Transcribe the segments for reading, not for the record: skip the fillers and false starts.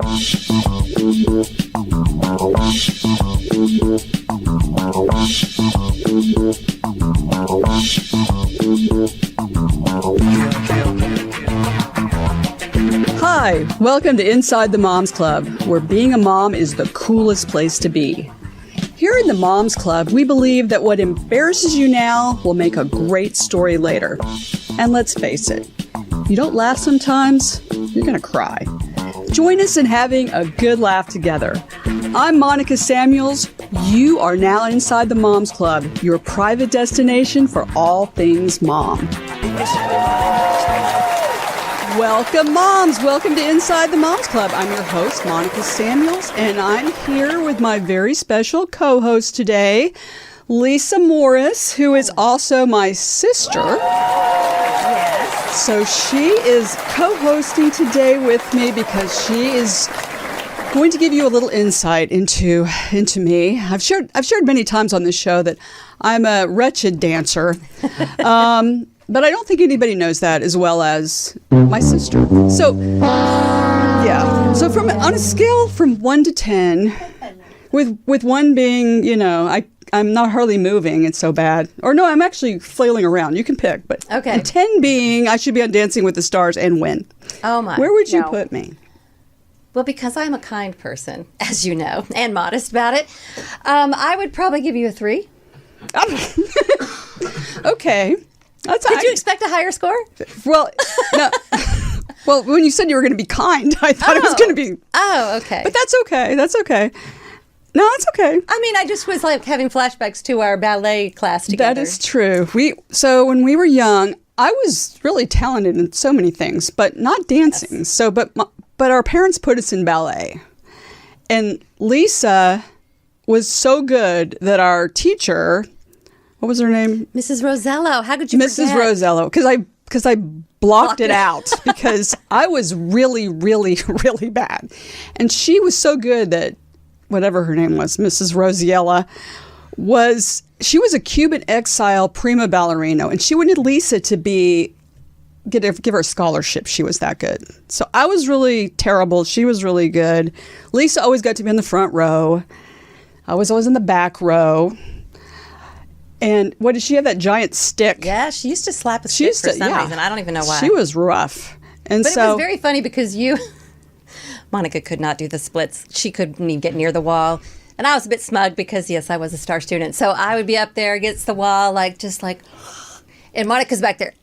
Hi, welcome to Inside the Moms Club, where being a mom is the coolest place to be. Here in the Moms Club, we believe that what embarrasses you now will make a great story later. And let's face it, if you don't laugh sometimes, you're gonna cry. Join us in having a good laugh together. I'm Monica Samuels. You are now inside the Moms Club, your private destination for all things mom. Welcome, moms. Welcome to Inside the Moms Club. I'm your host, Monica Samuels, and I'm here with my very special co-host today, Lisa Morris, who is also my sister. Yes. So she is co-hosting today with me because she is going to give you a little insight into me. I've shared many times on this show that I'm a wretched dancer. But I don't think anybody knows that as well as my sister. So, yeah. So on a scale from 1 to 10, with 1 being, I'm not hardly moving, it's so bad. Or no, I'm actually flailing around. You can pick. But okay. And 10 being, I should be on Dancing with the Stars and win. Oh my. Where would you put me? Well, because I'm a kind person, as you know, and modest about it, I would probably give you a 3. Okay. Did you expect a higher score? Well, no. Well, when you said you were going to be kind, I thought it was going to be. Oh, okay. But that's okay. That's okay. No, it's okay. I mean, I just was like having flashbacks to our ballet class together. That is true. So when we were young, I was really talented in so many things, but not dancing. Yes. So, but our parents put us in ballet, and Lisa was so good that our teacher. What was her name? Mrs. Rosello. How could you forget? Mrs. Rosello. Because I blocked it out because I was really, really, really bad. And she was so good that whatever her name was, Mrs. Rosiella, she was a Cuban exile prima ballerina. And she wanted Lisa to give her a scholarship. She was that good. So I was really terrible. She was really good. Lisa always got to be in the front row. I was always in the back row. And what did she have, that giant stick? Yeah, she used to slap a stick for some reason. I don't even know why. She was rough. But it was very funny because Monica could not do the splits. She couldn't even get near the wall. And I was a bit smug because, yes, I was a star student. So I would be up there against the wall, and Monica's back there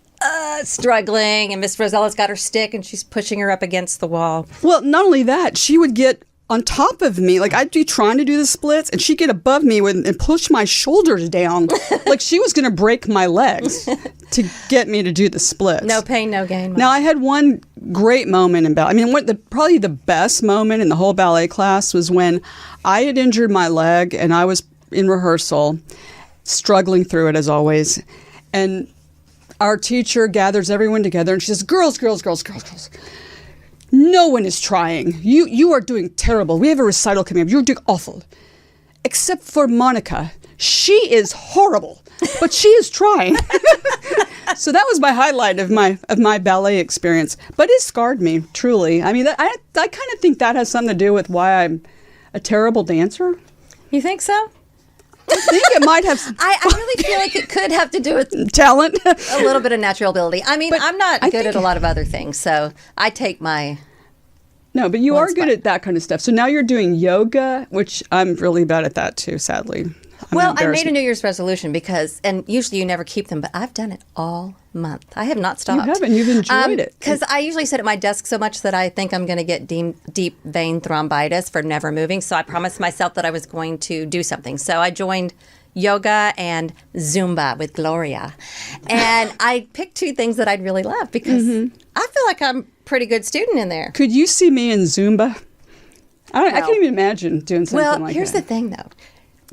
struggling. And Miss Rosella's got her stick and she's pushing her up against the wall. Well, not only that, she would get on top of me. Like, I'd be trying to do the splits, and she'd get above me and push my shoulders down like she was going to break my legs to get me to do the splits. No pain, no gain. Now, I had one great moment in ballet. I mean, probably the best moment in the whole ballet class was when I had injured my leg, and I was in rehearsal, struggling through it as always. And our teacher gathers everyone together, and she says, girls. No one is trying. You are doing terrible. We have a recital coming up. You're doing awful. Except for Monica. She is horrible, but she is trying. So that was my highlight of my ballet experience. But it scarred me, truly. I mean, I kind of think that has something to do with why I'm a terrible dancer. You think so? I think it might have. I really feel like it could have to do with talent, a little bit of natural ability. I mean, I'm not good at a lot of other things, so I take my. No, but you are good at that kind of stuff. So now you're doing yoga, which I'm really bad at that too, sadly. Well, I made a New Year's resolution and usually you never keep them, but I've done it all month. I have not stopped. You haven't. You've enjoyed it. Because I usually sit at my desk so much that I think I'm going to get deep vein thrombitis for never moving. So I promised myself that I was going to do something. So I joined yoga and Zumba with Gloria. And I picked 2 things that I'd really love because I feel like I'm a pretty good student in there. Could you see me in Zumba? I can't even imagine doing something like that. Well, here's the thing, though.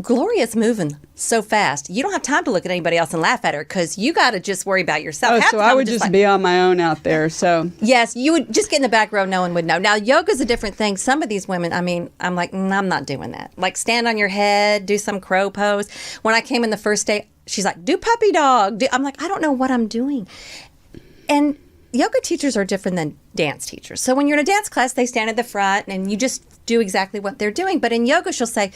Gloria's moving so fast. You don't have time to look at anybody else and laugh at her because you got to just worry about yourself. Oh, so I would just be on my own out there. So yes, you would just get in the back row. No one would know. Now, yoga's a different thing. Some of these women, I mean, I'm like, I'm not doing that. Like, stand on your head, do some crow pose. When I came in the first day, she's like, do puppy dog. I'm like, I don't know what I'm doing. And yoga teachers are different than dance teachers. So when you're in a dance class, they stand at the front and you just do exactly what they're doing. But in yoga, she'll say,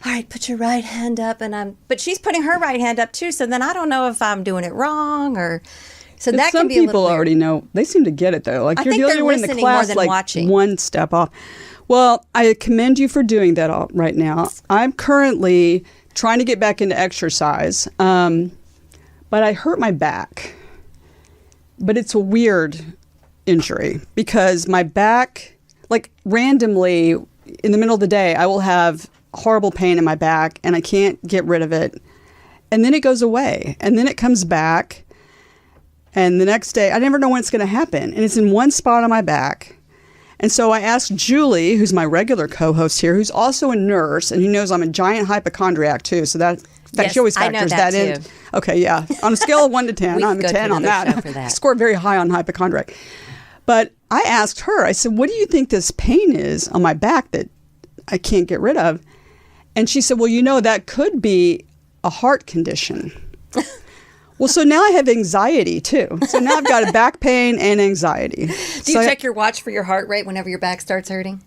all right, put your right hand up. But she's putting her right hand up too. So then I don't know if I'm doing it wrong or... So that can be a little weird. Some people already know. They seem to get it though. Like I you're think the only one in the class, like watching. One step off. Well, I commend you for doing that right now. I'm currently trying to get back into exercise, but I hurt my back. But it's a weird injury because my back, like randomly in the middle of the day, I will have horrible pain in my back and I can't get rid of it. And then it goes away and then it comes back. And the next day, I never know when it's going to happen. And it's in one spot on my back. And so I asked Julie, who's my regular co-host here, who's also a nurse and who knows I'm a giant hypochondriac too. So that, in fact, yes, she always factors that in. Okay, yeah. On a scale of 1 to 10, I'm a 10 on that. I scored very high on hypochondriac. But I asked her, I said, what do you think this pain is on my back that I can't get rid of? And she said, well, that could be a heart condition. Well, so now I have anxiety too. So now I've got a back pain and anxiety. Do you check your watch for your heart rate whenever your back starts hurting?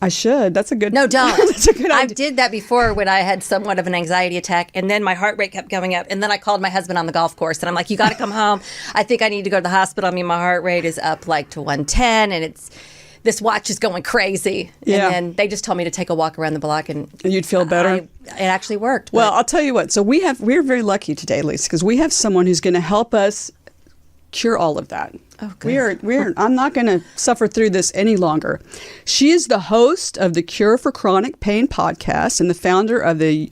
I should. That's a good... No, don't. That's a good idea. I did that before when I had somewhat of an anxiety attack, and then my heart rate kept going up. And then I called my husband on the golf course, and I'm like, you got to come home. I think I need to go to the hospital. I mean, my heart rate is up like to 110, and this watch is going crazy. Yeah. And then they just told me to take a walk around the block. And you'd feel better? It actually worked. Well, I'll tell you what. So we're very lucky today, Lisa, because we have someone who's going to help us cure all of that. Oh, good. I'm not going to suffer through this any longer. She is the host of the Cure for Chronic Pain podcast and the founder of the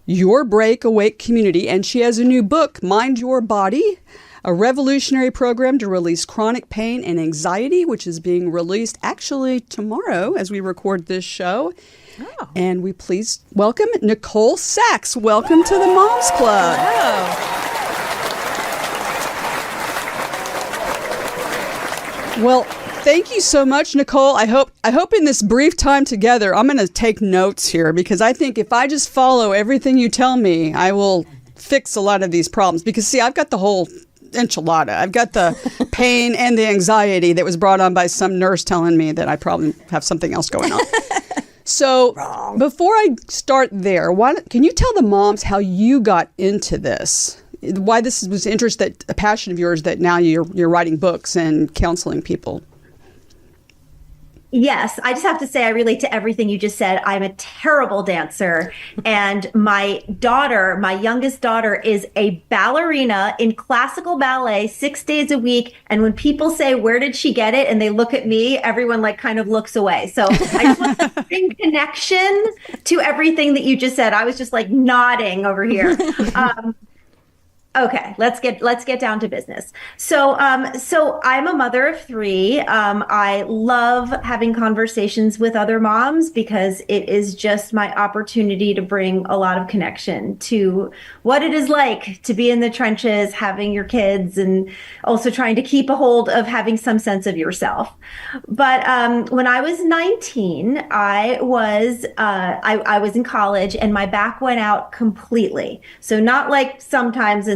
Your Break Awake community. And she has a new book, Mind Your Body, a revolutionary program to release chronic pain and anxiety, which is being released actually tomorrow as we record this show. Oh. And we please welcome Nicole Sachs. Welcome to the Moms Club. Hello. Well, thank you so much, Nicole. I hope in this brief time together, I'm going to take notes here because I think if I just follow everything you tell me, I will fix a lot of these problems. Because see, I've got the whole enchilada. I've got the pain and the anxiety that was brought on by some nurse telling me that I probably have something else going on. So before I start there, can you tell the moms how you got into this? Why this was a passion of yours that now you're writing books and counseling people? Yes, I just have to say I relate to everything you just said. I'm a terrible dancer. And my youngest daughter, is a ballerina in classical ballet 6 days a week. And when people say, where did she get it? And they look at me, everyone kind of looks away. So I just want to bring connection to everything that you just said. I was just nodding over here. Okay, let's get down to business. So I'm a mother of 3. I love having conversations with other moms because it is just my opportunity to bring a lot of connection to what it is like to be in the trenches, having your kids, and also trying to keep a hold of having some sense of yourself. But when I was 19, I was in college and my back went out completely. So not like sometimes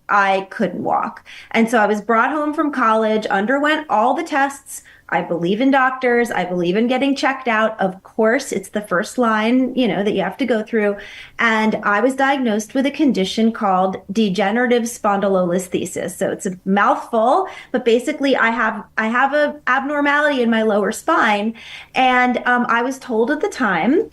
I couldn't walk. And so I was brought home from college, underwent all the tests. I believe in doctors. I believe in getting checked out. Of course, it's the first line, that you have to go through. And I was diagnosed with a condition called degenerative spondylolisthesis. So it's a mouthful, but basically I have a abnormality in my lower spine. And I was told at the time,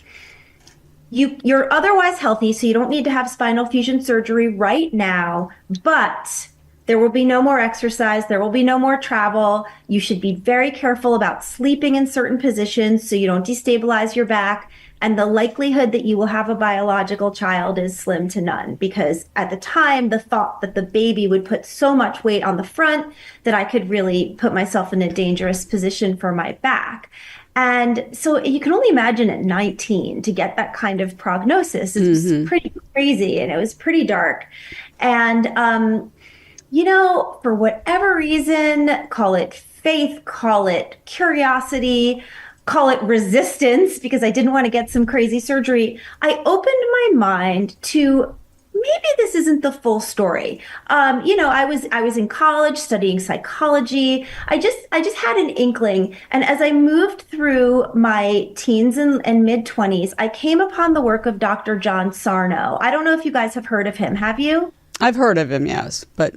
you're otherwise healthy, so you don't need to have spinal fusion surgery right now, but there will be no more exercise. There will be no more travel. You should be very careful about sleeping in certain positions so you don't destabilize your back. And the likelihood that you will have a biological child is slim to none, because at the time, the thought that the baby would put so much weight on the front that I could really put myself in a dangerous position for my back. And so you can only imagine at 19 to get that kind of prognosis. It was pretty crazy and it was pretty dark. And, for whatever reason, call it faith, call it curiosity, call it resistance, because I didn't want to get some crazy surgery. I opened my mind to maybe this isn't the full story. I was in college studying psychology. I just had an inkling. And as I moved through my teens and mid 20s, I came upon the work of Dr. John Sarno. I don't know if you guys have heard of him. Have you? I've heard of him, yes, but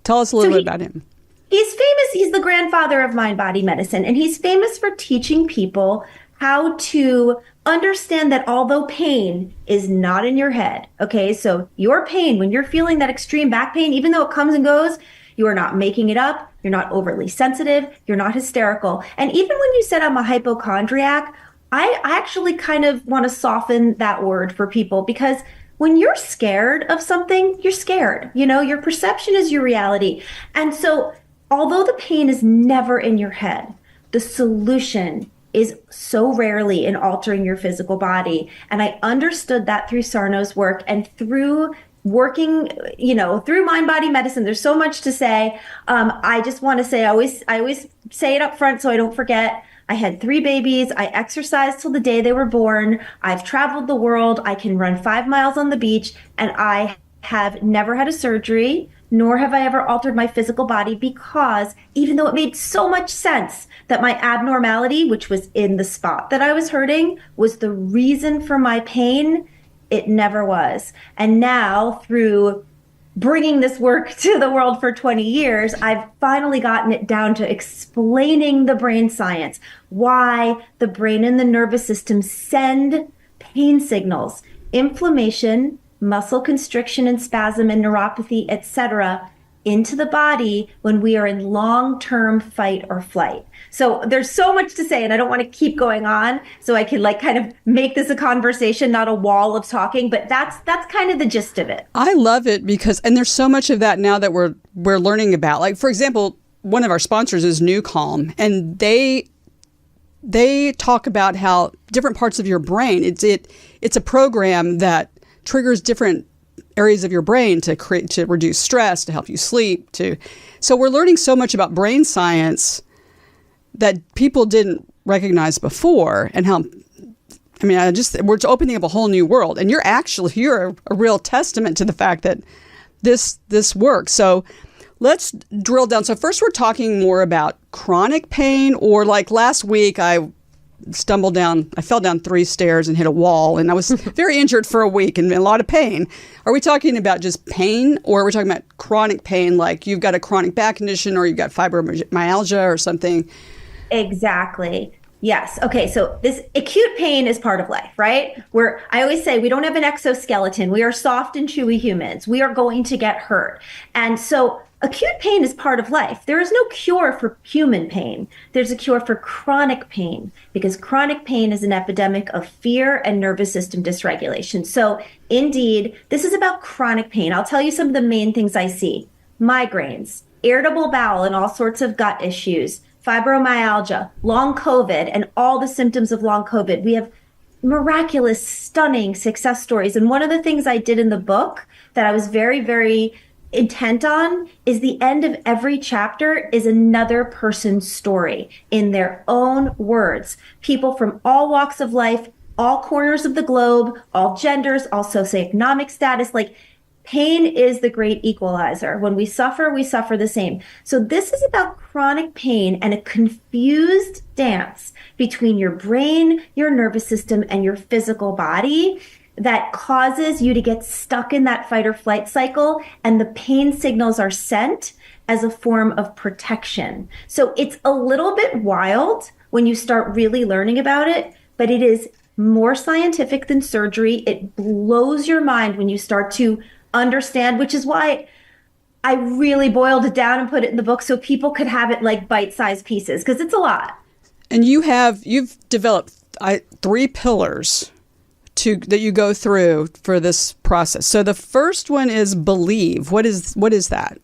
tell us a little bit about him. He's famous. He's the grandfather of mind body medicine, and he's famous for teaching people how to understand that although pain is not in your head, okay, so your pain, when you're feeling that extreme back pain, even though it comes and goes, you are not making it up. You're not overly sensitive. You're not hysterical. And even when you said I'm a hypochondriac, I actually kind of want to soften that word for people, because when you're scared of something, you're scared. Your perception is your reality. And so although the pain is never in your head, the solution is so rarely in altering your physical body. And I understood that through Sarno's work and through working, through mind body medicine. There's so much to say. I just want to say, I always say it up front so I don't forget. I had 3 babies. I exercised till the day they were born. I've traveled the world. I can run 5 miles on the beach, and I have never had a surgery, nor have I ever altered my physical body, because even though it made so much sense that my abnormality, which was in the spot that I was hurting, was the reason for my pain, it never was. And now, through bringing this work to the world for 20 years, I've finally gotten it down to explaining the brain science, why the brain and the nervous system send pain signals, inflammation, muscle constriction and spasm and neuropathy, etc., into the body when we are in long-term fight or flight. So there's so much to say, and I don't want to keep going on, so I can kind of make this a conversation, not a wall of talking, but that's kind of the gist of it. I love it because, and there's so much of that now that we're learning about. Like, for example, one of our sponsors is New Calm, and they talk about how different parts of your brain, it's a program that triggers different areas of your brain to reduce stress, to help you sleep. So we're learning so much about brain science that people didn't recognize before, and how, we're opening up a whole new world. And you're a real testament to the fact that this works. So let's drill down. So first we're talking more about chronic pain, or like last week I fell down 3 stairs and hit a wall, and I was very injured for a week and in a lot of pain. Are we talking about just pain, or are we talking about chronic pain, like you've got a chronic back condition or you've got fibromyalgia or something? Exactly. Yes. Okay. So this acute pain is part of life, right? I always say we don't have an exoskeleton. We are soft and chewy humans. We are going to get hurt. And so acute pain is part of life. There is no cure for human pain. There's a cure for chronic pain, because chronic pain is an epidemic of fear and nervous system dysregulation. So indeed, this is about chronic pain. I'll tell you some of the main things I see: migraines, irritable bowel and all sorts of gut issues, fibromyalgia, long COVID, and all the symptoms of long COVID. We have miraculous, stunning success stories. And one of the things I did in the book that I was very, very intent on is the end of every chapter is another person's story in their own words. People from all walks of life, all corners of the globe, all genders, all socioeconomic status. Pain is the great equalizer. When we suffer the same. So this is about chronic pain and a confused dance between your brain, your nervous system, and your physical body that causes you to get stuck in that fight or flight cycle. And the pain signals are sent as a form of protection. So it's a little bit wild when you start really learning about it, but it is more scientific than surgery. It blows your mind when you start to understand, which is why I really boiled it down and put it in the book so people could have it like bite-sized pieces, because it's a lot. And you've developed 3 pillars that you go through for this process. So the first one is believe. What is that?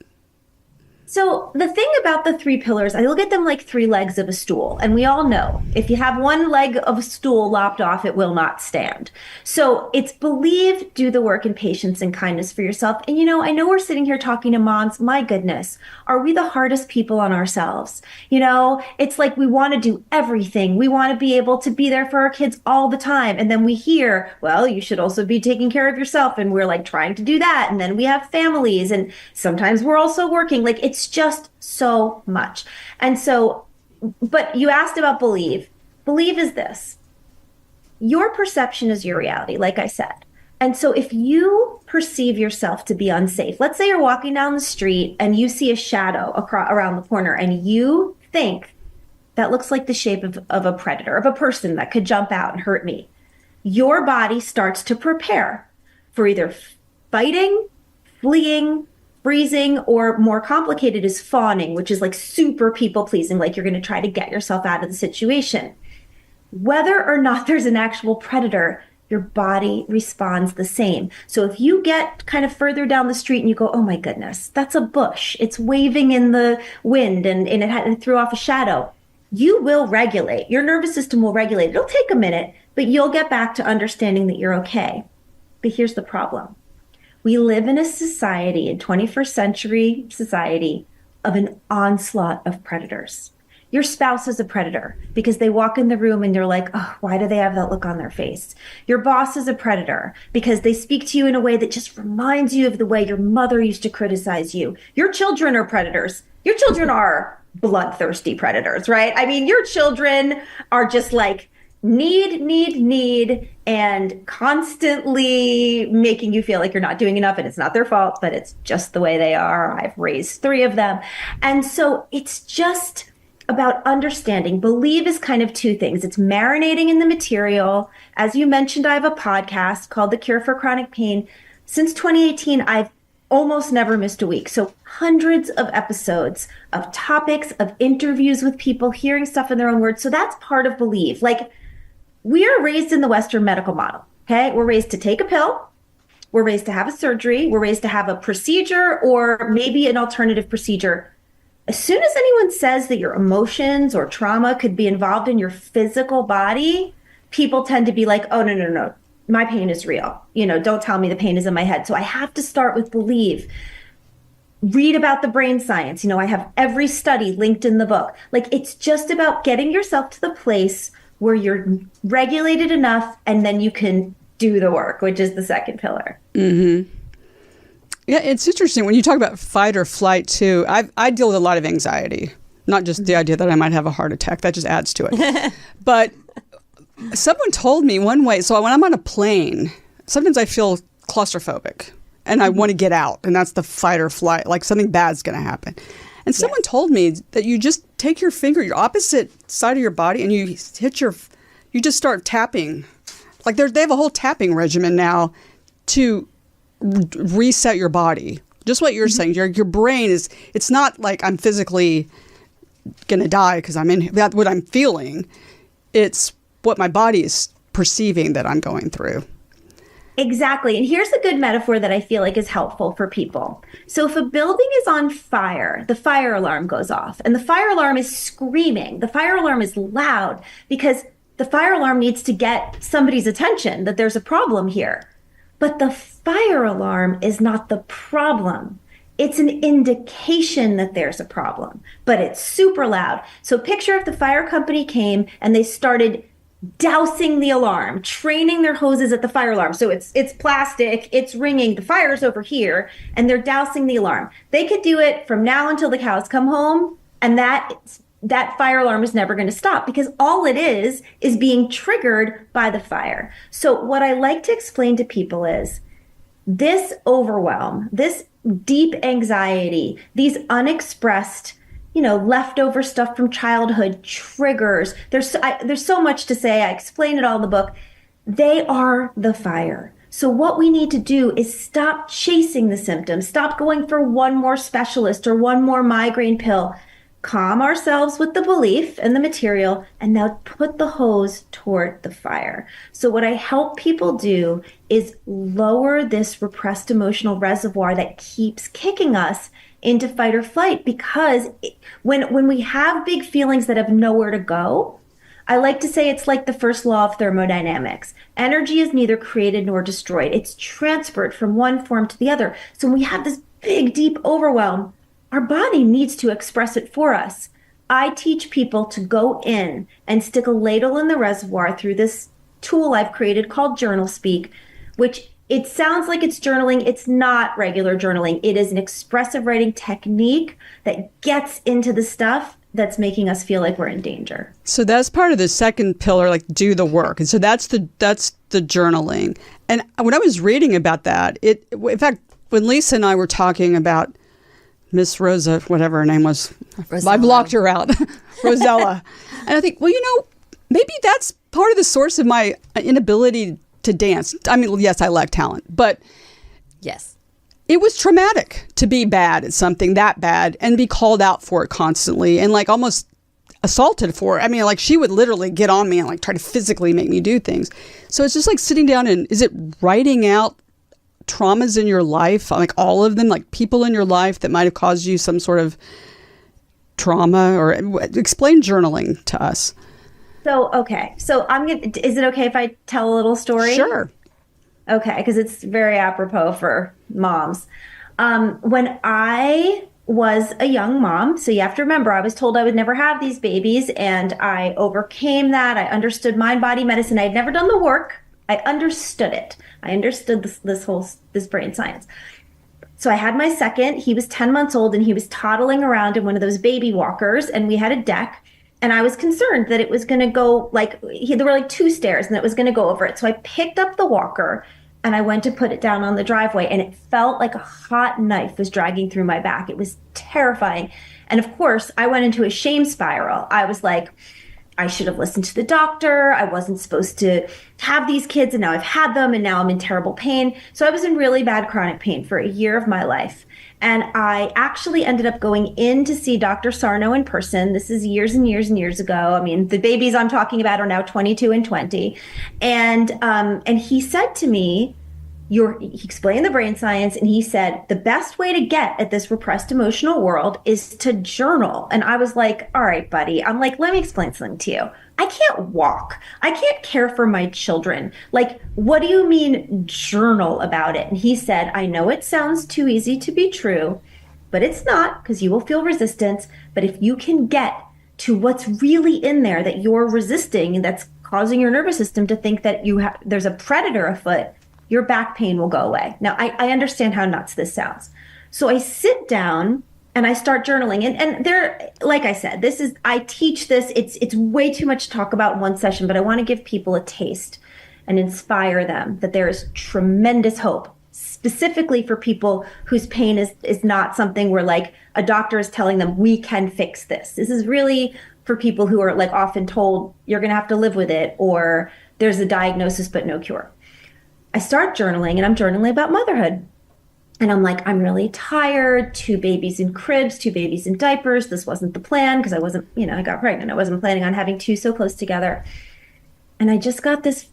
So the thing about the 3 pillars, I look at them like 3 legs of a stool. And we all know if you have one leg of a stool lopped off, it will not stand. So it's believe, do the work in patience and kindness for yourself. And I know we're sitting here talking to moms. My goodness, are we the hardest people on ourselves? You know, it's like we want to do everything. We want to be able to be there for our kids all the time. And then we hear, well, you should also be taking care of yourself. And we're like trying to do that. And then we have families. And sometimes we're also working. Like, it's just so much. And so, but you asked about believe. Believe is this. Your perception is your reality, like I said. And so if you perceive yourself to be unsafe, let's say you're walking down the street and you see a shadow around the corner and you think that looks like the shape of a predator, of a person that could jump out and hurt me. Your body starts to prepare for either fighting, fleeing, freezing, or more complicated is fawning, which is like super people pleasing, like you're going to try to get yourself out of the situation. Whether or not there's an actual predator, your body responds the same. So if you get kind of further down the street and you go, oh my goodness, that's a bush. It's waving in the wind and it threw off a shadow. You will regulate. Your nervous system will regulate. It'll take a minute, but you'll get back to understanding that you're okay. But here's the problem. We live in a society, in 21st century society, of an onslaught of predators. Your spouse is a predator because they walk in the room and you're like, oh, why do they have that look on their face? Your boss is a predator because they speak to you in a way that just reminds you of the way your mother used to criticize you. Your children are predators. Your children are bloodthirsty predators, right? I mean, your children are just like need, and constantly making you feel like you're not doing enough, and it's not their fault, but it's just the way they are. I've raised 3 of them. And so it's just about understanding. Believe is kind of 2 things. It's marinating in the material. As you mentioned, I have a podcast called The Cure for Chronic Pain. Since 2018, I've almost never missed a week. So hundreds of episodes of topics, of interviews with people, hearing stuff in their own words. So that's part of believe. Like, we are raised in the Western medical model, okay? We're raised to take a pill. We're raised to have a surgery. We're raised to have a procedure or maybe an alternative procedure. As soon as anyone says that your emotions or trauma could be involved in your physical body, people tend to be like, oh, no. My pain is real. You know, don't tell me the pain is in my head. So I have to start with believe. Read about the brain science. You know, I have every study linked in the book. Like, it's just about getting yourself to the place where you're regulated enough and then you can do the work, which is the second pillar. Mm-hmm. Yeah, it's interesting when you talk about fight or flight too. I deal with a lot of anxiety, not just the idea that I might have a heart attack. That just adds to it. But someone told me one way, so when I'm on a plane, sometimes I feel claustrophobic and I want to get out, and that's the fight or flight, like something bad's going to happen. And someone told me that you just take your finger, your opposite side of your body, and you just start tapping. Like they have a whole tapping regimen now to reset your body. Just what you're saying, your brain it's not like I'm physically gonna die because I'm in that what I'm feeling. It's what my body is perceiving that I'm going through. Exactly. And here's a good metaphor that I feel like is helpful for people. So if a building is on fire, the fire alarm goes off, and the fire alarm is screaming. The fire alarm is loud because the fire alarm needs to get somebody's attention that there's a problem here. But the fire alarm is not the problem. It's an indication that there's a problem, but it's super loud. So picture if the fire company came and they started dousing the alarm, training their hoses at the fire alarm. So it's plastic, it's ringing, the fire's over here, and they're dousing the alarm. They could do it from now until the cows come home, and that fire alarm is never going to stop because all it is being triggered by the fire. So what I like to explain to people is this overwhelm, this deep anxiety, these unexpressed, leftover stuff from childhood triggers. There's so much to say. I explain it all in the book. They are the fire. So what we need to do is stop chasing the symptoms, stop going for one more specialist or one more migraine pill. Calm ourselves with the belief and the material, and now put the hose toward the fire. So what I help people do is lower this repressed emotional reservoir that keeps kicking us into fight or flight, because when we have big feelings that have nowhere to go, I like to say it's like the first law of thermodynamics. Energy is neither created nor destroyed. It's transferred from one form to the other. So when we have this big, deep overwhelm, our body needs to express it for us. I teach people to go in and stick a ladle in the reservoir through this tool I've created called Journal Speak, which it sounds like it's journaling. It's not regular journaling. It is an expressive writing technique that gets into the stuff that's making us feel like we're in danger. So that's part of the second pillar, like do the work. And so that's the journaling. And when I was reading about that, in fact, when Lisa and I were talking about Miss Rosa, whatever her name was, Rosella. I blocked her out, Rosella. And I think, well, maybe that's part of the source of my inability to dance. I mean, yes, I lack talent, but Yes. it was traumatic to be bad at something that bad and be called out for it constantly and like almost assaulted for it. I mean, like she would literally get on me and like try to physically make me do things. So it's just like sitting down and is it writing out traumas in your life, like all of them, like people in your life that might have caused you some sort of trauma? Or explain journaling to us. So, okay. So is it okay if I tell a little story? Sure. Okay, because it's very apropos for moms. When I was a young mom, so you have to remember, I was told I would never have these babies, and I overcame that. I understood mind body medicine. I had never done the work. I understood it. I understood this brain science. So I had my second. He was 10 months old, and he was toddling around in one of those baby walkers, and we had a deck. And I was concerned that it was going to go there were like 2 stairs and it was going to go over it. So I picked up the walker and I went to put it down on the driveway, and it felt like a hot knife was dragging through my back. It was terrifying. And of course, I went into a shame spiral. I was like, I should have listened to the doctor. I wasn't supposed to have these kids, and now I've had them, and now I'm in terrible pain. So I was in really bad chronic pain for a year of my life. And I actually ended up going in to see Dr. Sarno in person. This is years and years and years ago. I mean, the babies I'm talking about are now 22 and 20. And he said to me, he explained the brain science, and he said, the best way to get at this repressed emotional world is to journal. And I was like, all right, buddy. I'm like, let me explain something to you. I can't walk. I can't care for my children. Like, what do you mean journal about it? And he said, I know it sounds too easy to be true, but it's not, because you will feel resistance. But if you can get to what's really in there that you're resisting and that's causing your nervous system to think that there's a predator afoot, your back pain will go away. Now, I understand how nuts this sounds. So I sit down and I start journaling. And there, like I said, I teach this. It's way too much to talk about in one session, but I want to give people a taste and inspire them that there is tremendous hope, specifically for people whose pain is not something where like a doctor is telling them, we can fix this. This is really for people who are like often told, you're going to have to live with it, or there's a diagnosis but no cure. I start journaling, and I'm journaling about motherhood. And I'm like, I'm really tired. 2 babies in cribs, 2 babies in diapers. This wasn't the plan because I wasn't, I got pregnant. I wasn't planning on having 2 so close together. And I just got this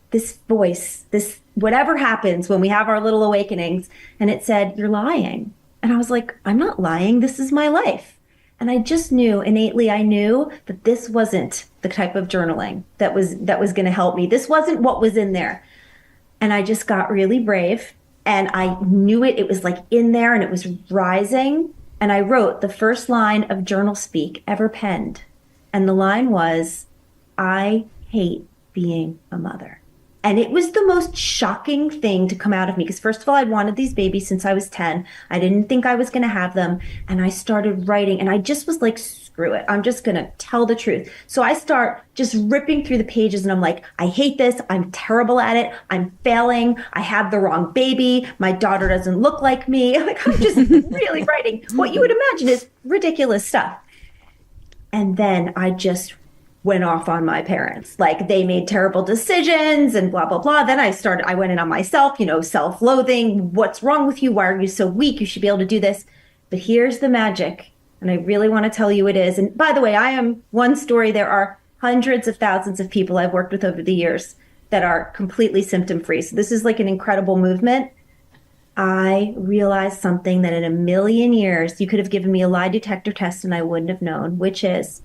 voice, this whatever happens when we have our little awakenings. And it said, you're lying. And I was like, I'm not lying. This is my life. And I just knew innately, I knew that this wasn't the type of journaling that was going to help me. This wasn't what was in there. And I just got really brave. And I knew it was like in there, and it was rising. And I wrote the first line of Journal Speak ever penned. And the line was, I hate being a mother. And it was the most shocking thing to come out of me. Because first of all, I'd wanted these babies since I was 10. I didn't think I was going to have them. And I started writing, and I just was like, screw it. I'm just going to tell the truth. So I start just ripping through the pages, and I'm like, I hate this. I'm terrible at it. I'm failing. I have the wrong baby. My daughter doesn't look like me. Like, I'm just really writing what you would imagine is ridiculous stuff. And then I just went off on my parents. Like, they made terrible decisions and blah, blah, blah. Then I went in on myself, self-loathing. What's wrong with you? Why are you so weak? You should be able to do this. But here's the magic. And I really want to tell you it is. And by the way, I am one story. There are hundreds of thousands of people I've worked with over the years that are completely symptom-free. So this is like an incredible movement. I realized something that in a million years, you could have given me a lie detector test and I wouldn't have known, which is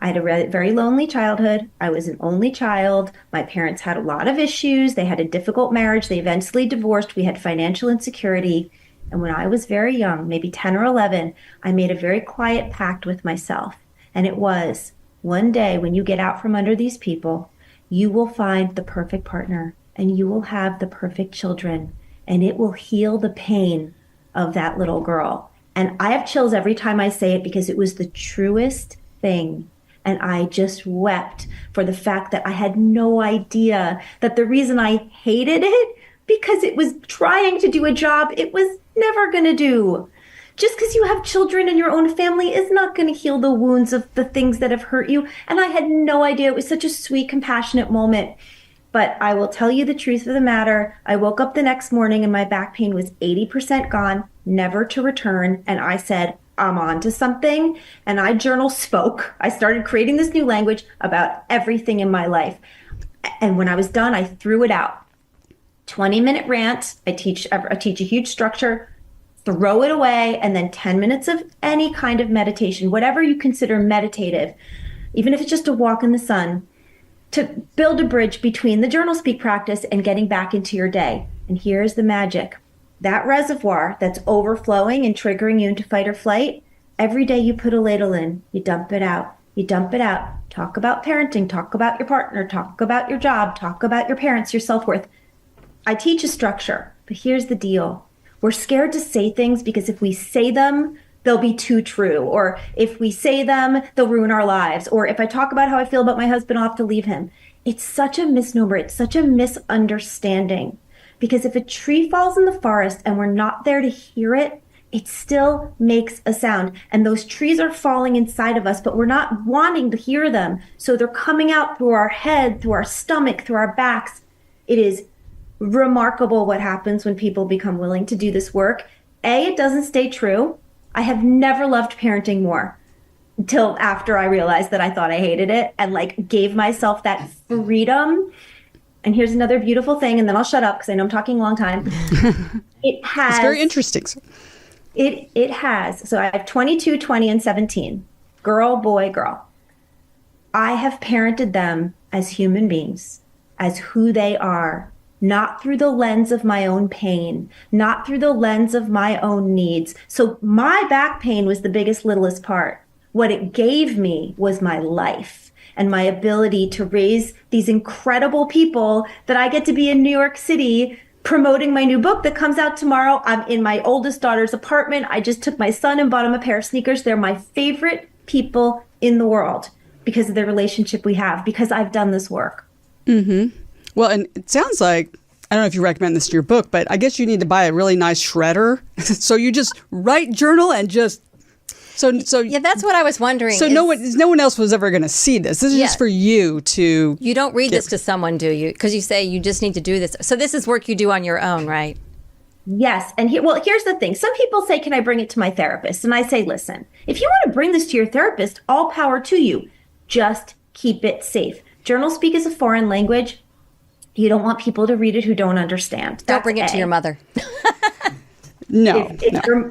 I had a very lonely childhood. I was an only child. My parents had a lot of issues. They had a difficult marriage. They eventually divorced. We had financial insecurity. And when I was very young, maybe 10 or 11, I made a very quiet pact with myself. And it was, one day when you get out from under these people, you will find the perfect partner and you will have the perfect children, and it will heal the pain of that little girl. And I have chills every time I say it because it was the truest thing. And I just wept for the fact that I had no idea that the reason I hated it, because it was trying to do a job it was never going to do. Just because you have children in your own family is not going to heal the wounds of the things that have hurt you. And I had no idea. It was such a sweet, compassionate moment. But I will tell you the truth of the matter. I woke up the next morning and my back pain was 80% gone, never to return. And I said, I'm on to something. And I journal spoke. I started creating this new language about everything in my life. And when I was done, I threw it out. 20-minute rant. I teach a huge structure. Throw it away, and then 10 minutes of any kind of meditation, whatever you consider meditative, even if it's just a walk in the sun, to build a bridge between the journal speak practice and getting back into your day. And here's the magic. That reservoir that's overflowing and triggering you into fight or flight, every day you put a ladle in, you dump it out, you dump it out. Talk about parenting, talk about your partner, talk about your job, talk about your parents, your self-worth. I teach a structure, but here's the deal. We're scared to say things because if we say them, they'll be too true. Or if we say them, they'll ruin our lives. Or if I talk about how I feel about my husband, I'll have to leave him. It's such a misnomer. It's such a misunderstanding. Because if a tree falls in the forest and we're not there to hear it, it still makes a sound. And those trees are falling inside of us, but we're not wanting to hear them. So they're coming out through our head, through our stomach, through our backs. It is remarkable what happens when people become willing to do this work. It doesn't stay true. I have never loved parenting more until after I realized that I thought I hated it and gave myself that freedom. And here's another beautiful thing, and then I'll shut up because I know I'm talking a long time. It has. It's very interesting. It has. So I have 22, 20, and 17. Girl, boy, girl. I have parented them as human beings, as who they are. Not through the lens of my own pain, not through the lens of my own needs. So my back pain was the biggest, littlest part. What it gave me was my life and my ability to raise these incredible people that I get to be in New York City promoting my new book that comes out tomorrow. I'm in my oldest daughter's apartment. I just took my son and bought him a pair of sneakers. They're my favorite people in the world because of the relationship we have, because I've done this work. Mm-hmm. Well, and it sounds like, I don't know if you recommend this to your book, but I guess you need to buy a really nice shredder. So you just write journal and just, so yeah, that's what I was wondering. So no one else was ever going to see this. This is just for you to. You don't read this to someone, do you? Because you say you just need to do this. So this is work you do on your own, right? Yes. And here's the thing. Some people say, can I bring it to my therapist? And I say, listen, if you want to bring this to your therapist, all power to you. Just keep it safe. Journal speak is a foreign language. You don't want people to read it who don't understand. Don't bring it to your mother. No.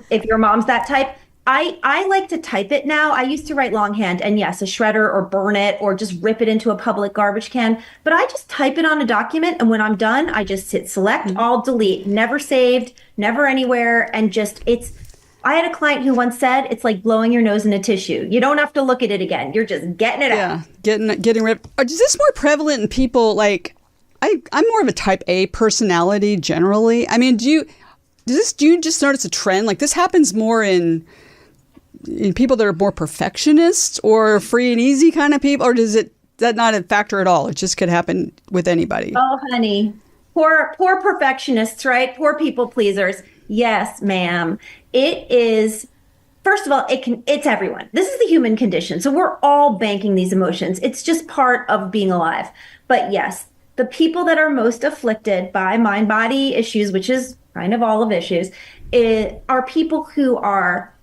If your mom's that type, I like to type it now. I used to write longhand, and yes, a shredder or burn it or just rip it into a public garbage can. But I just type it on a document, and when I'm done, I just hit select, all delete, never saved, never anywhere, and I had a client who once said, it's like blowing your nose in a tissue. You don't have to look at it again. You're just getting it out. Yeah, getting rid. Is this more prevalent in people like? I'm more of a type A personality generally. I mean, do you just notice a trend? Like this happens more in people that are more perfectionists or free and easy kind of people, or does that not a factor at all? It just could happen with anybody. Oh, honey. Poor perfectionists, right? Poor people pleasers. Yes, ma'am. It is. First of all, it's everyone. This is the human condition. So we're all banking these emotions. It's just part of being alive. But yes, the people that are most afflicted by mind-body issues, which is kind of all of issues, are people who are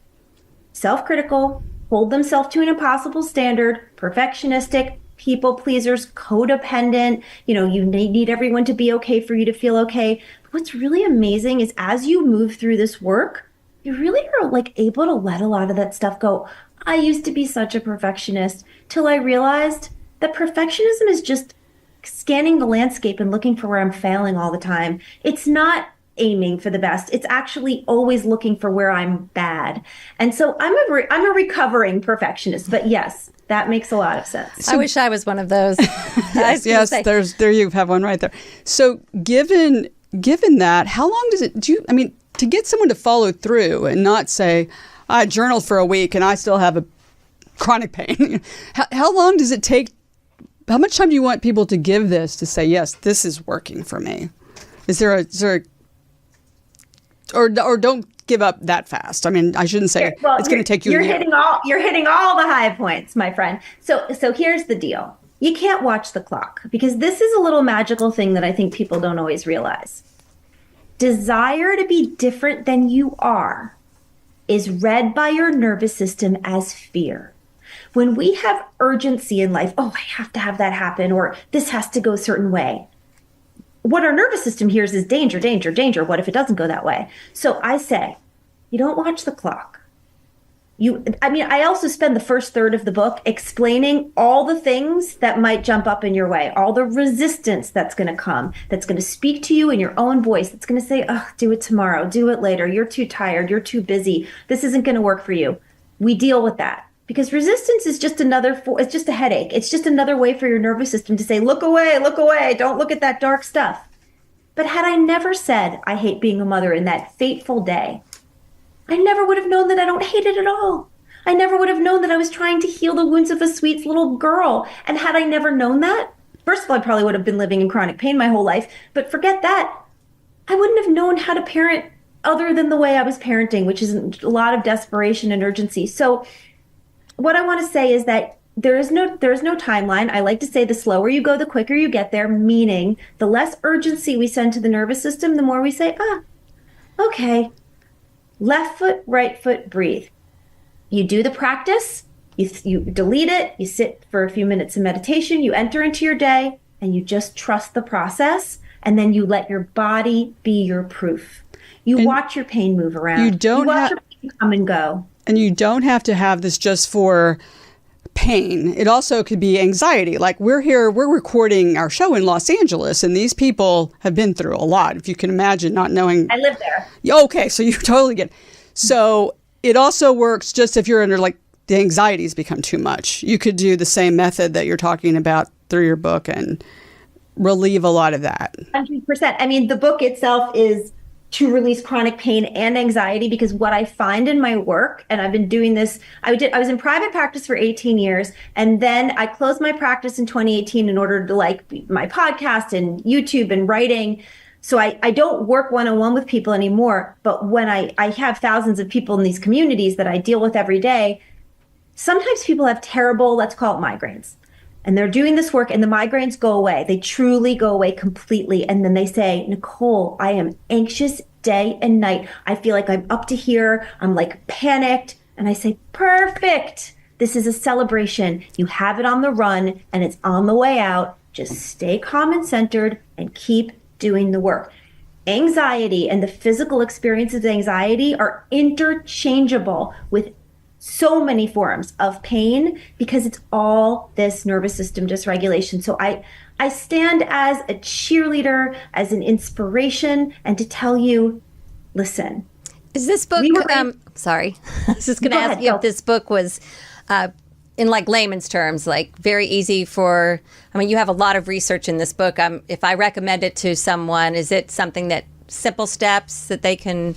self-critical, hold themselves to an impossible standard, perfectionistic, people pleasers, codependent. You need everyone to be okay for you to feel okay. But what's really amazing is as you move through this work, you really are able to let a lot of that stuff go. I used to be such a perfectionist till I realized that perfectionism is just scanning the landscape and looking for where I'm failing all the time. It's not aiming for the best. It's actually always looking for where I'm bad. And so I'm a recovering perfectionist, but yes, that makes a lot of sense. I wish I was one of those. Yes, there you have one right there. So given that, how long does it to get someone to follow through and not say, I journaled for a week and I still have a chronic pain. How long does it take? How much time do you want people to give this to say, yes, this is working for me? Is there or don't give up that fast? I mean, I shouldn't say it's going to take you. You're hitting all the high points, my friend. So here's the deal. You can't watch the clock, because this is a little magical thing that I think people don't always realize. Desire to be different than you are is read by your nervous system as fear. When we have urgency in life, I have to have that happen, or this has to go a certain way, what our nervous system hears is danger, danger, danger. What if it doesn't go that way? So I say, you don't watch the clock. I also spend the first third of the book explaining all the things that might jump up in your way, all the resistance that's going to come, that's going to speak to you in your own voice, that's going to say, do it tomorrow, do it later, you're too tired, you're too busy, this isn't going to work for you. We deal with that, because resistance is just it's just a headache. It's just another way for your nervous system to say, look away, don't look at that dark stuff. But had I never said I hate being a mother in that fateful day, I never would have known that I don't hate it at all. I never would have known that I was trying to heal the wounds of a sweet little girl. And had I never known that, first of all, I probably would have been living in chronic pain my whole life. But forget that. I wouldn't have known how to parent other than the way I was parenting, which is a lot of desperation and urgency. So what I want to say is that there is no timeline. I like to say the slower you go, the quicker you get there, meaning the less urgency we send to the nervous system, the more we say, okay. Left foot, right foot, breathe. You do the practice, you delete it, you sit for a few minutes in meditation, you enter into your day, and you just trust the process, and then you let your body be your proof. You watch your pain move around. You watch your pain come and go. And you don't have to have this just for pain. It also could be anxiety. Like we're recording our show in Los Angeles, and these people have been through a lot. If you can imagine not knowing. I live there. Okay, so you totally get it. So it also works just if you're under, like, the anxieties become too much. You could do the same method that you're talking about through your book and relieve a lot of that. 100%. I mean, the book itself is to release chronic pain and anxiety, because what I find in my work, and I've been doing this, I was in private practice for 18 years, and then I closed my practice in 2018 in order to my podcast and YouTube and writing. So I don't work one-on-one with people anymore, but when I have thousands of people in these communities that I deal with every day, sometimes people have terrible, let's call it migraines. And they're doing this work and the migraines go away. They truly go away completely. And then they say, Nicole, I am anxious day and night. I feel like I'm up to here. I'm like panicked. And I say, perfect. This is a celebration. You have it on the run and it's on the way out. Just stay calm and centered and keep doing the work. Anxiety and the physical experiences of anxiety are interchangeable with so many forms of pain, because it's all this nervous system dysregulation. So I stand as a cheerleader, as an inspiration, and to tell you, listen. Is this book, sorry, I was just going to ask you if this book was, in like layman's terms, like very easy for, I mean, you have a lot of research in this book. If I recommend it to someone, is it something that simple steps that they can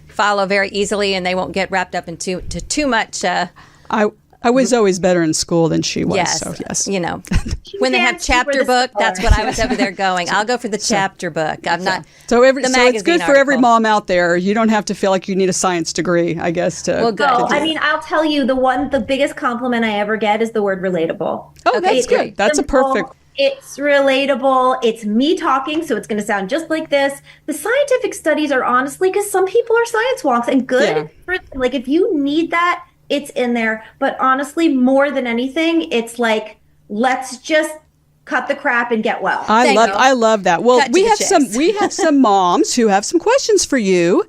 follow very easily and they won't get wrapped up into too much? I was always better in school than she was. Yes, so yes. You know, when they have chapter book, that's what I was over there going. I'll go for the chapter book. I'm not. So it's good for every mom out there. You don't have to feel like you need a science degree, I guess. Well, good. I mean, I'll tell you, the biggest compliment I ever get is the word relatable. Oh, okay, that's good. That's simple, a perfect. It's relatable. It's me talking, so it's going to sound just like this. The scientific studies are honestly, because some people are science wonks, and good. Yeah. Like if you need that, it's in there. But honestly, more than anything, it's like, let's just cut the crap and get well. I love that. Well, we have some moms who have some questions for you,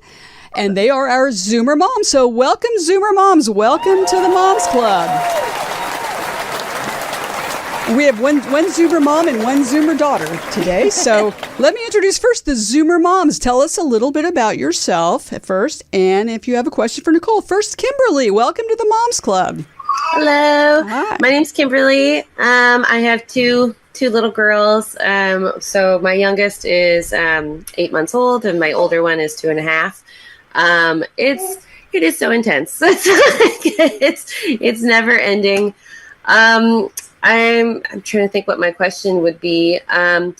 and they are our Zoomer moms. So welcome, Zoomer moms. Welcome to the Moms Club. We have one Zoomer mom and one Zoomer daughter today. So let me introduce first the Zoomer moms. Tell us a little bit about yourself at first, and if you have a question for Nicole. First, Kimberly, welcome to the Moms Club. Hello. Hi. My name's Kimberly. I have two little girls. So my youngest is 8 months old, and my older one is 2.5. It is so intense. It's never ending. I'm trying to think what my question would be. How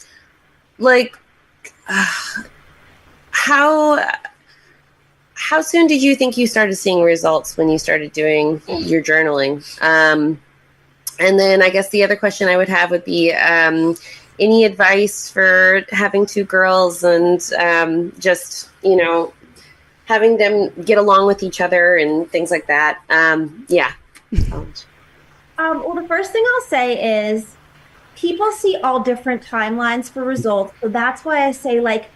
soon did you think you started seeing results when you started doing your journaling? And then I guess the other question I would have would be any advice for having two girls and just, having them get along with each other and things like that. Yeah. Well, the first thing I'll say is people see all different timelines for results. So that's why I say, the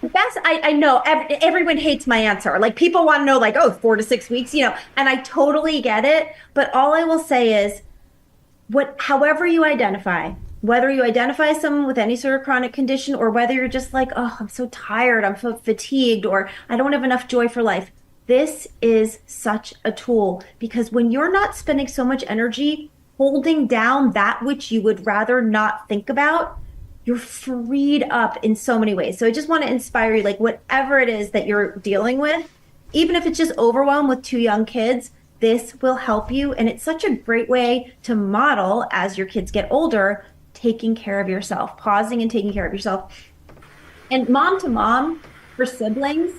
best, I know everyone hates my answer. People want to know 4 to 6 weeks, and I totally get it. But all I will say is however you identify, whether you identify someone with any sort of chronic condition or whether you're just I'm so tired, I'm so fatigued, or I don't have enough joy for life. This is such a tool because when you're not spending so much energy holding down that which you would rather not think about, you're freed up in so many ways. So I just want to inspire you, whatever it is that you're dealing with, even if it's just overwhelm with 2 young kids, this will help you. And it's such a great way to model as your kids get older, taking care of yourself, pausing and taking care of yourself. And mom to mom for siblings,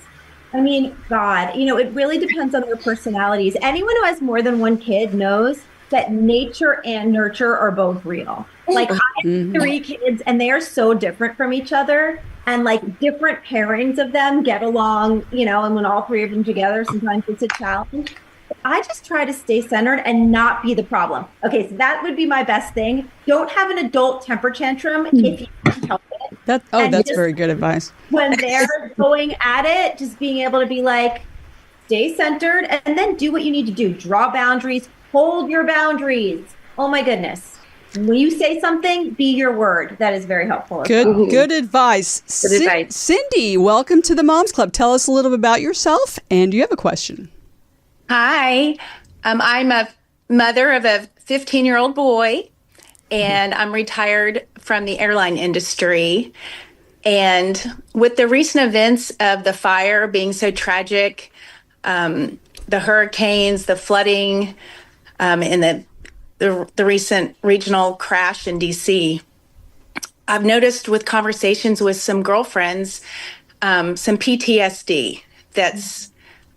God, it really depends on their personalities. Anyone who has more than one kid knows that nature and nurture are both real. I have 3 kids and they are so different from each other, and different pairings of them get along, and when all 3 of them together, sometimes it's a challenge. I just try to stay centered and not be the problem. Okay, so that would be my best thing. Don't have an adult temper tantrum if you can help it. That's very good advice. When they're going at it, just being able to be stay centered and then do what you need to do. Draw boundaries, hold your boundaries. Oh my goodness. When you say something, be your word. That is very helpful. Good advice. Good advice. Cindy, welcome to the Moms Club. Tell us a little bit about yourself, and do you have a question? Hi, I'm a mother of a 15-year-old boy, and I'm retired from the airline industry. And with the recent events of the fire being so tragic, the hurricanes, the flooding, and the recent regional crash in DC, I've noticed with conversations with some girlfriends, some PTSD that's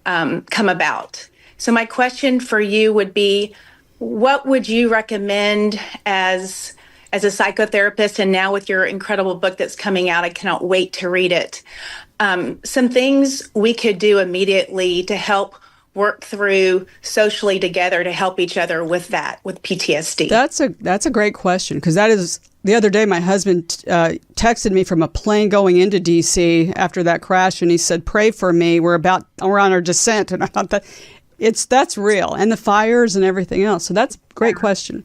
come about. So my question for you would be, what would you recommend as a psychotherapist, and now with your incredible book that's coming out, I cannot wait to read it, some things we could do immediately to help work through socially together to help each other with PTSD? That's a great question, because that is, the other day my husband texted me from a plane going into DC after that crash, and he said, "Pray for me. We're on our descent." And I thought that's real, and the fires and everything else. So that's a great question.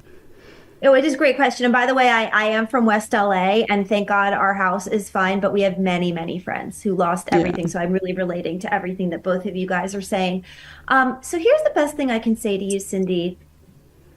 Oh, it is a great question. And by the way, I am from West LA, and thank God our house is fine, but we have many, many friends who lost everything. Yeah. So I'm really relating to everything that both of you guys are saying. So here's the best thing I can say to you, Cindy.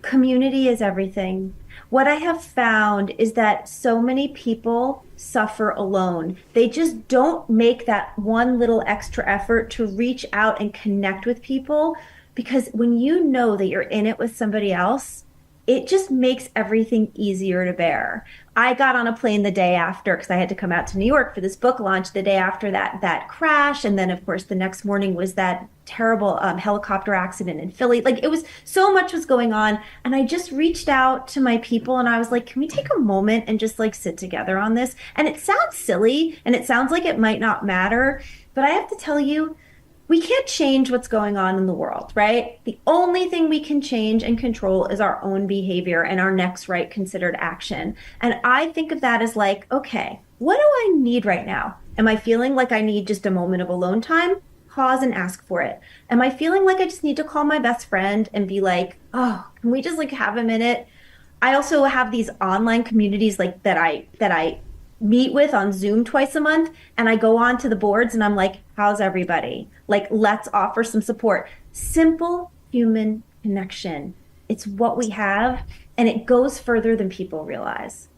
Community is everything. What I have found is that so many people suffer alone. They just don't make that one little extra effort to reach out and connect with people, because when you know that you're in it with somebody else, it just makes everything easier to bear. I got on a plane the day after, because I had to come out to New York for this book launch, the day after that crash. And then, of course, the next morning was that terrible helicopter accident in Philly. It was so much was going on. And I just reached out to my people and I was like, can we take a moment and just sit together on this? And it sounds silly and it sounds like it might not matter, but I have to tell you, we can't change what's going on in the world, right? The only thing we can change and control is our own behavior and our next right considered action. And I think of that as okay, what do I need right now? Am I feeling like I need just a moment of alone time? Pause and ask for it. Am I feeling like I just need to call my best friend and be oh, can we just have a minute? I also have these online communities like that I meet with on Zoom twice a month, and I go on to the boards and I'm like, how's everybody? Like, let's offer some support. Simple human connection. It's what we have, and it goes further than people realize.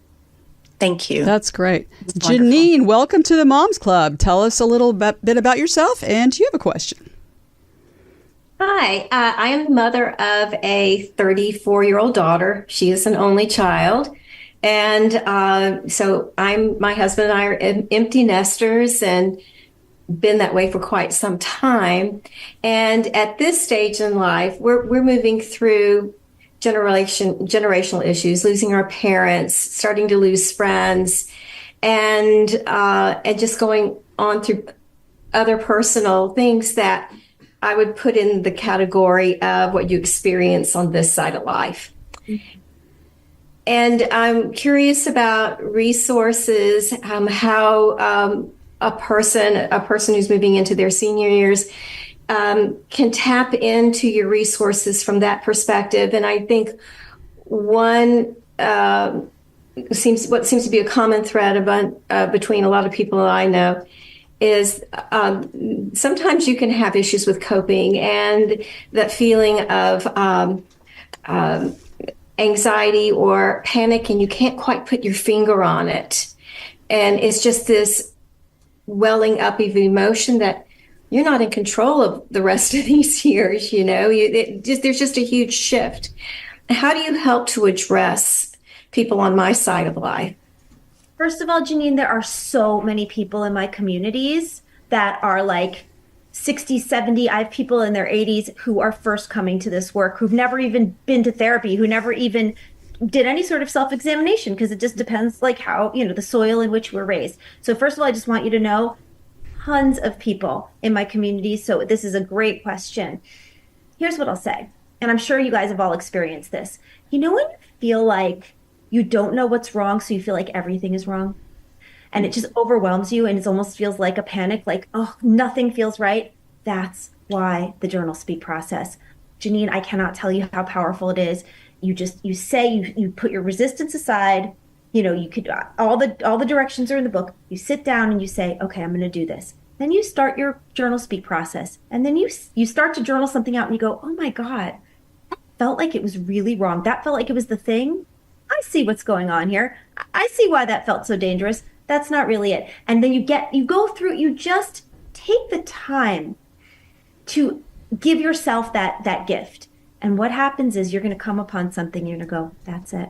Thank you. That's great. Wonderful. Janine, welcome to the Moms Club. Tell us a little bit about yourself, and do you have a question? Hi, I am the mother of a 34-year-old daughter. She is an only child. And so my husband and I are empty nesters and been that way for quite some time. And at this stage in life, we're moving through generational issues, losing our parents, starting to lose friends, and just going on through other personal things that I would put in the category of what you experience on this side of life. And I'm curious about resources, how a person who's moving into their senior years can tap into your resources from that perspective. And I think one seems to be a common thread between a lot of people that I know is sometimes you can have issues with coping and that feeling of anxiety or panic, and you can't quite put your finger on it. And it's just this welling up of emotion that you're not in control of the rest of these years. There's just a huge shift. How do you help to address people on my side of life? First of all, Janine, there are so many people in my communities that are like 60, 70. I have people in their 80s who are first coming to this work, who've never even been to therapy, who never even did any sort of self-examination, because it just depends like how, the soil in which we're raised. So first of all, I just want you to know tons of people in my community. So this is a great question. Here's what I'll say. And I'm sure you guys have all experienced this. When you feel like you don't know what's wrong, so you feel like everything is wrong, and it just overwhelms you, and it almost feels like a panic, like, oh, nothing feels right. That's why the journal speak process. Janine, I cannot tell you how powerful it is. You put your resistance aside. You could, all the directions are in the book. You sit down and you say, okay, I'm going to do this. Then you start your journal speak process. And then you start to journal something out and you go, oh my God, that felt like it was really wrong. That felt like it was the thing. I see what's going on here. I see why that felt so dangerous. That's not really it. And then you just take the time to give yourself that gift. And what happens is you're going to come upon something, you're going to go, that's it.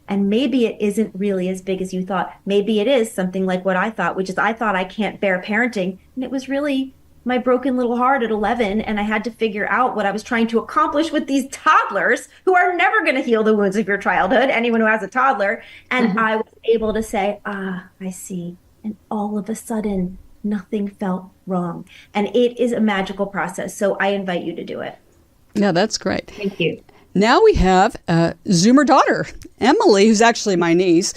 And maybe it isn't really as big as you thought. Maybe it is something like what I thought, which is I thought I can't bear parenting. And it was really my broken little heart at 11. And I had to figure out what I was trying to accomplish with these toddlers who are never going to heal the wounds of your childhood, anyone who has a toddler. And I was able to say, I see. And all of a sudden, nothing felt wrong. And it is a magical process. So I invite you to do it. Yeah, that's great. Thank you. Now we have a Zoomer daughter, Emily, who's actually my niece.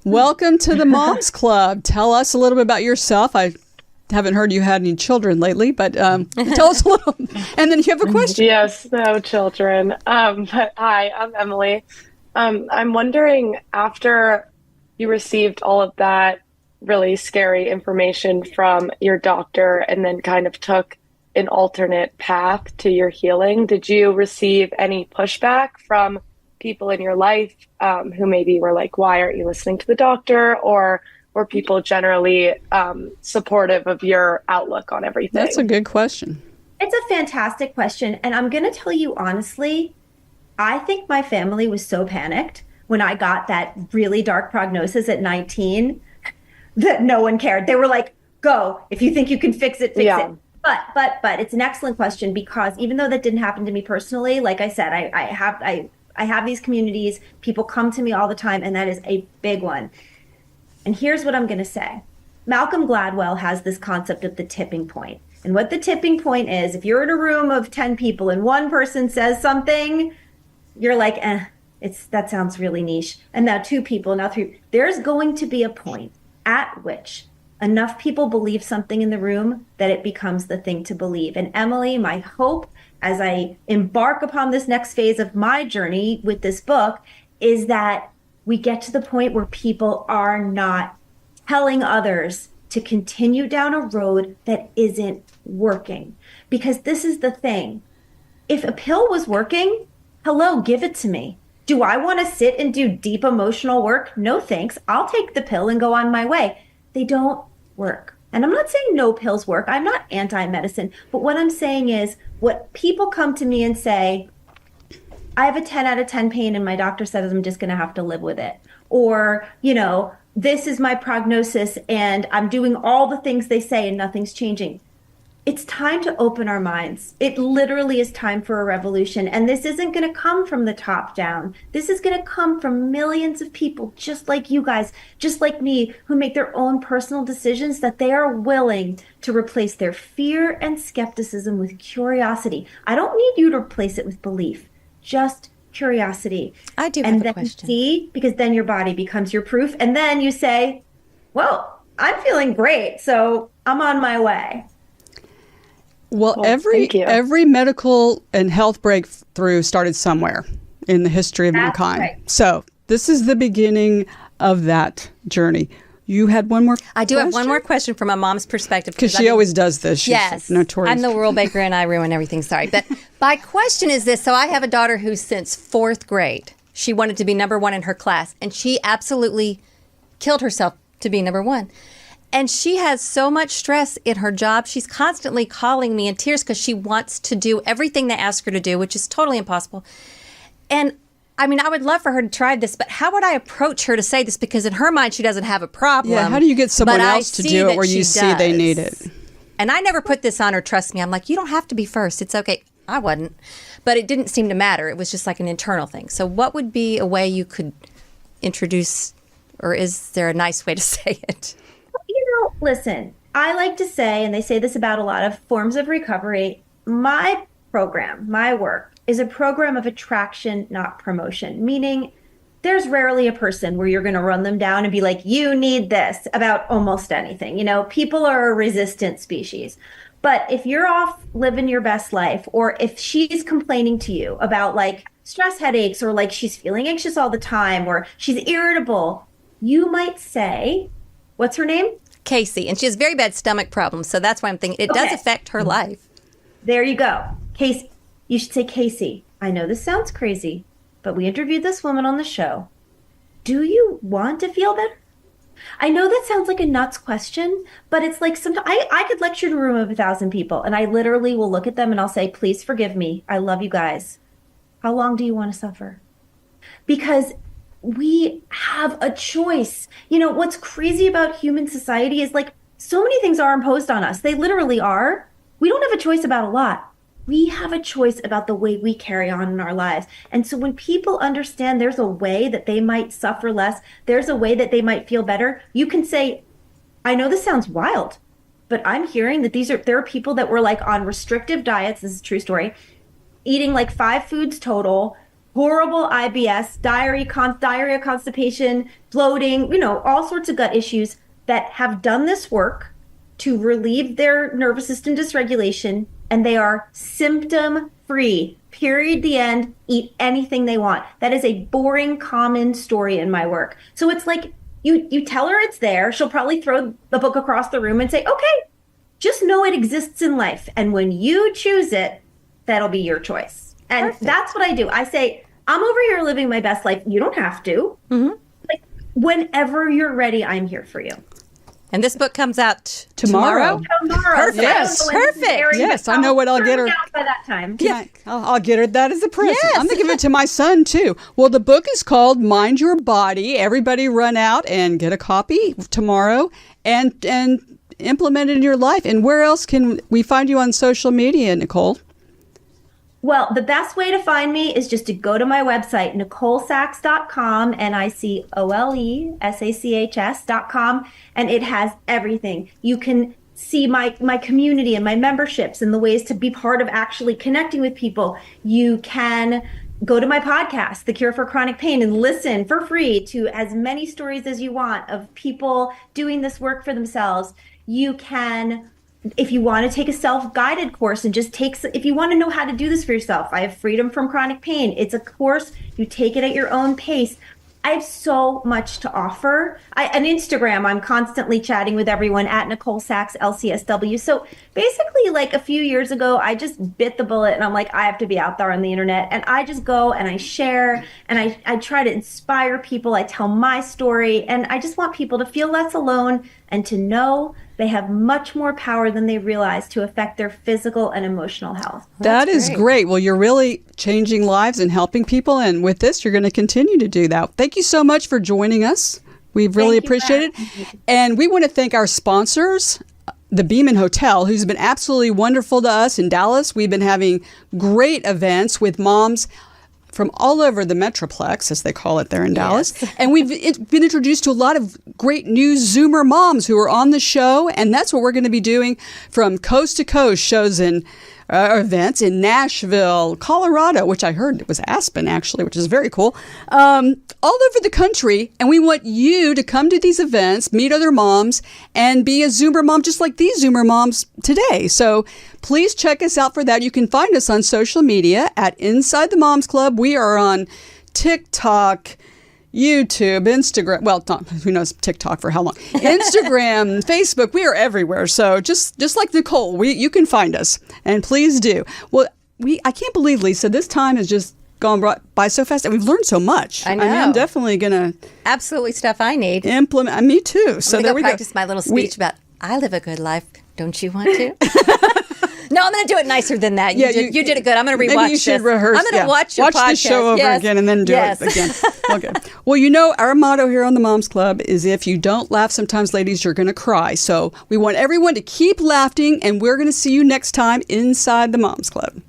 Welcome to the Moms Club. Tell us a little bit about yourself. I haven't heard you had any children lately, but tell us a little. And then you have a question. Yes, no children. But hi, I'm Emily. I'm wondering, after you received all of that really scary information from your doctor and then kind of took an alternate path to your healing, did you receive any pushback from people in your life who maybe were like, why aren't you listening to the doctor? Or were people generally supportive of your outlook on everything? That's a good question. It's a fantastic question. And I'm going to tell you honestly, I think my family was so panicked when I got that really dark prognosis at 19 that no one cared. They were like, go, if you think you can fix it, fix it. But it's an excellent question, because even though that didn't happen to me personally, like I said, I have these communities, people come to me all the time, and that is a big one. And here's what I'm going to say. Malcolm Gladwell has this concept of the tipping point. And what the tipping point is, if you're in a room of 10 people and one person says something, you're like, that sounds really niche. And now 2 people, now 3. There's going to be a point at which enough people believe something in the room that it becomes the thing to believe. And Emily, my hope as I embark upon this next phase of my journey with this book is that we get to the point where people are not telling others to continue down a road that isn't working. Because this is the thing. If a pill was working, hello, give it to me. Do I want to sit and do deep emotional work? No, thanks. I'll take the pill and go on my way. They don't work. And I'm not saying no pills work. I'm not anti-medicine. But what I'm saying is, what people come to me and say, I have a 10 out of 10 pain and my doctor says I'm just going to have to live with it. Or, this is my prognosis and I'm doing all the things they say and nothing's changing. It's time to open our minds. It literally is time for a revolution. And this isn't going to come from the top down. This is going to come from millions of people just like you guys, just like me, who make their own personal decisions that they are willing to replace their fear and skepticism with curiosity. I don't need you to replace it with belief, just curiosity. I do have and a then question. See, because then your body becomes your proof. And then you say, well, I'm feeling great, so I'm on my way. Well, thank you. every medical and health breakthrough started somewhere in the history of That's mankind. right. So this is the beginning of that journey. You had one more I do have one more question from a mom's perspective. Because she always does this. She's Yes. notorious. I'm the world baker and I ruin everything. Sorry. But my question is this. So I have a daughter who since 4th grade, she wanted to be number 1 in her class. And she absolutely killed herself to be number 1. And she has so much stress in her job. She's constantly calling me in tears because she wants to do everything they ask her to do, which is totally impossible. And I mean, I would love for her to try this, but how would I approach her to say this? Because in her mind, she doesn't have a problem. Yeah, how do you get someone but I else to see do it that where you she see they does. need it? And I never put this on her, trust me. I'm like, you don't have to be first. It's okay. I wasn't. But it didn't seem to matter. It was just like an internal thing. So what would be a way you could introduce, or is there a nice way to say it? Listen, I like to say, and they say this about a lot of forms of recovery, my program, my work, is a program of attraction, not promotion. Meaning, there's rarely a person where you're going to run them down and be like, you need this about almost anything. People are a resistant species. But if you're off living your best life, or if she's complaining to you about like stress headaches, or like she's feeling anxious all the time, or she's irritable, you might say, what's her name? Casey. And she has very bad stomach problems. So that's why I'm thinking it does Okay. affect her life. There you go. Casey. You should say, Casey, I know this sounds crazy, but we interviewed this woman on the show. Do you want to feel better? I know that sounds like a nuts question, but it's like sometimes I could lecture in a room of 1,000 people and I literally will look at them and I'll say, please forgive me. I love you guys. How long do you want to suffer? Because we have a choice. What's crazy about human society is like so many things are imposed on us. They literally are. We don't have a choice about a lot. We have a choice about the way we carry on in our lives. And so when people understand there's a way that they might suffer less, there's a way that they might feel better, you can say, I know this sounds wild, but I'm hearing that there are people that were like on restrictive diets, this is a true story, eating like 5 foods total, horrible IBS, diarrhea, constipation, bloating, all sorts of gut issues, that have done this work to relieve their nervous system dysregulation, and they are symptom free. Period. The end. Eat anything they want. That is a boring, common story in my work. So it's like you tell her it's there. She'll probably throw the book across the room and say, okay, just know it exists in life. And when you choose it, that'll be your choice. And Perfect. That's what I do. I say, I'm over here living my best life. You don't have to. Mm-hmm. Like, whenever you're ready, I'm here for you. And this book comes out tomorrow. Perfect. Yes. Perfect. Yes, I know what I'll get her. By that time. Yeah, I'll get her that as a present. Yes. I'm going to give it to my son, too. Well, the book is called Mind Your Body. Everybody run out and get a copy tomorrow and implement it in your life. And where else can we find you on social media, Nicole? Well, the best way to find me is just to go to my website, NicoleSachs.com, NicoleSachs.com, and it has everything. You can see my community and my memberships and the ways to be part of actually connecting with people. You can go to my podcast, The Cure for Chronic Pain, and listen for free to as many stories as you want of people doing this work for themselves. You can if you want to take a self-guided course and if you want to know how to do this for yourself, I have Freedom from Chronic Pain. It's a course, you take it at your own pace. I have so much to offer. On Instagram, I'm constantly chatting with everyone at Nicole Sachs, LCSW. So basically, like a few years ago, I just bit the bullet and I'm like, I have to be out there on the internet. And I just go and I share and I try to inspire people. I tell my story and I just want people to feel less alone and to know they have much more power than they realize to affect their physical and emotional health. That is great. Well, you're really changing lives and helping people. And with this, you're going to continue to do that. Thank you so much for joining us. We really appreciate it. And we want to thank our sponsors, the Beeman Hotel, who's been absolutely wonderful to us in Dallas. We've been having great events with moms from all over the Metroplex, as they call it there in Dallas. And we've been introduced to a lot of great new Zoomer moms who are on the show. And that's what we're going to be doing from coast to coast, shows in events in Nashville, Colorado, which I heard it was Aspen, actually, which is very cool, all over the country. And we want you to come to these events, meet other moms, and be a Zoomer mom just like these Zoomer moms today. So please check us out for that. You can find us on social media at Inside the Moms Club. We are on TikTok, YouTube, Instagram. Well, who knows TikTok for how long? Instagram, Facebook. We are everywhere. So just like Nicole, you can find us, and please do. Well, I can't believe, Lisa, this time has just gone by so fast, and we've learned so much. I know. I'm definitely gonna absolutely stuff I need implement. Me too. So there we go. Practice my little speech about I live a good life. Don't you want to? No, I'm going to do it nicer than that. You did it good. I'm going to rewatch this. Maybe you should rehearse. I'm going to watch your podcast. Watch the show over again and then do it again. Okay. Well, our motto here on the Moms Club is if you don't laugh sometimes, ladies, you're going to cry. So we want everyone to keep laughing, and we're going to see you next time inside the Moms Club.